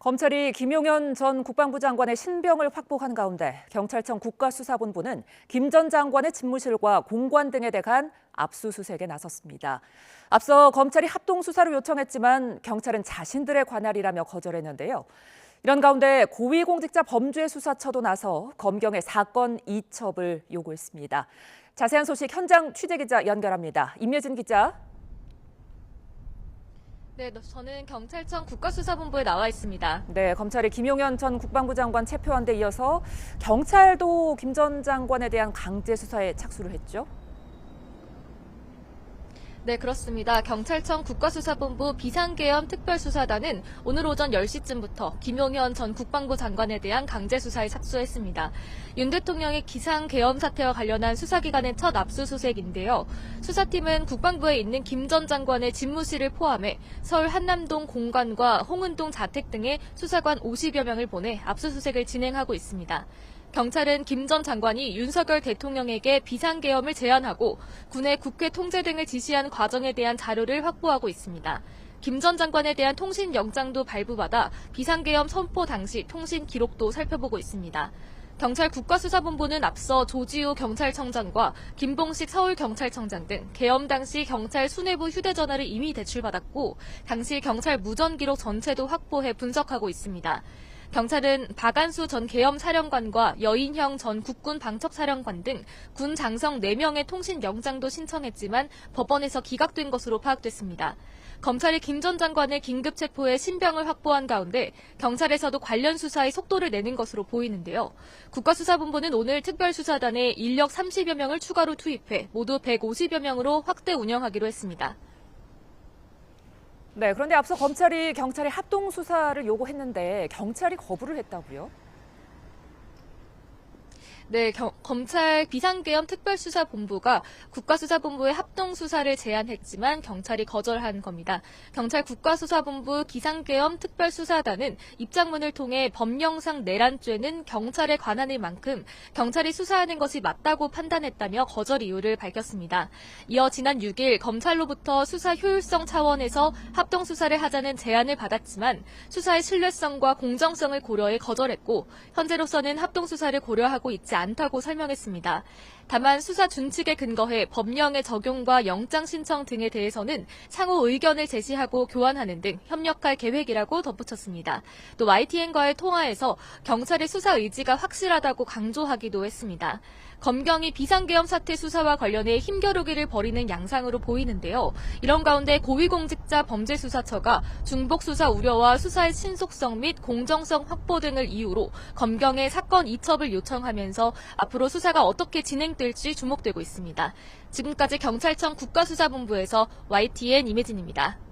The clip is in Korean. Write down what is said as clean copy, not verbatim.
검찰이 김용현 전 국방부 장관의 신병을 확보한 가운데 경찰청 국가수사본부는 김 전 장관의 집무실과 공관 등에 대한 압수수색에 나섰습니다. 앞서 검찰이 합동수사를 요청했지만 경찰은 자신들의 관할이라며 거절했는데요. 이런 가운데 고위공직자 범죄수사처도 나서 검경의 사건 이첩을 요구했습니다. 자세한 소식 현장 취재기자 연결합니다. 임예진 기자. 네, 저는 경찰청 국가수사본부에 나와 있습니다. 네, 검찰이 김용현 전 국방부 장관 체포한 데 이어서 경찰도 김 전 장관에 대한 강제 수사에 착수를 했죠. 네, 그렇습니다. 경찰청 국가수사본부 비상계엄 특별수사단은 오늘 오전 10시쯤부터 김용현 전 국방부 장관에 대한 강제수사에 착수했습니다. 윤 대통령의 기상계엄 사태와 관련한 수사기관의 첫 압수수색인데요. 수사팀은 국방부에 있는 김 전 장관의 집무실을 포함해 서울 한남동 공관과 홍은동 자택 등에 수사관 50여 명을 보내 압수수색을 진행하고 있습니다. 경찰은 김 전 장관이 윤석열 대통령에게 비상계엄을 제안하고 군의 국회 통제 등을 지시한 과정에 대한 자료를 확보하고 있습니다. 김 전 장관에 대한 통신영장도 발부받아 비상계엄 선포 당시 통신 기록도 살펴보고 있습니다. 경찰 국가수사본부는 앞서 조지우 경찰청장과 김봉식 서울경찰청장 등 계엄 당시 경찰 수뇌부 휴대전화를 이미 제출받았고 당시 경찰 무전 기록 전체도 확보해 분석하고 있습니다. 경찰은 박안수 전 계엄사령관과 여인형 전 국군 방첩사령관 등 군 장성 4명의 통신영장도 신청했지만 법원에서 기각된 것으로 파악됐습니다. 검찰이 김 전 장관을 긴급 체포해 신병을 확보한 가운데 경찰에서도 관련 수사에 속도를 내는 것으로 보이는데요. 국가수사본부는 오늘 특별수사단에 인력 30여 명을 추가로 투입해 모두 150여 명으로 확대 운영하기로 했습니다. 네, 그런데 앞서 검찰이 경찰의 합동수사를 요구했는데 경찰이 거부를 했다고요? 네, 검찰 비상계엄 특별수사본부가 국가수사본부의 합동수사를 제안했지만 경찰이 거절한 겁니다. 경찰 국가수사본부 비상계엄 특별수사단은 입장문을 통해 법령상 내란죄는 경찰의 관할인 만큼 경찰이 수사하는 것이 맞다고 판단했다며 거절 이유를 밝혔습니다. 이어 지난 6일 검찰로부터 수사 효율성 차원에서 합동수사를 하자는 제안을 받았지만 수사의 신뢰성과 공정성을 고려해 거절했고 현재로서는 합동수사를 고려하고 있지 않다고 설명했습니다. 다만 수사 준칙에 근거해 법령의 적용과 영장 신청 등에 대해서는 상호 의견을 제시하고 교환하는 등 협력할 계획이라고 덧붙였습니다. 또 YTN과의 통화에서 경찰의 수사 의지가 확실하다고 강조하기도 했습니다. 검경이 비상계엄 사태 수사와 관련해 힘겨루기를 벌이는 양상으로 보이는데요. 이런 가운데 고위공직자 범죄수사처가 중복수사 우려와 수사의 신속성 및 공정성 확보 등을 이유로 검경에 사건 이첩을 요청하면서 앞으로 수사가 어떻게 진행될지 주목되고 있습니다. 지금까지 경찰청 국가수사본부에서 YTN 임혜진입니다.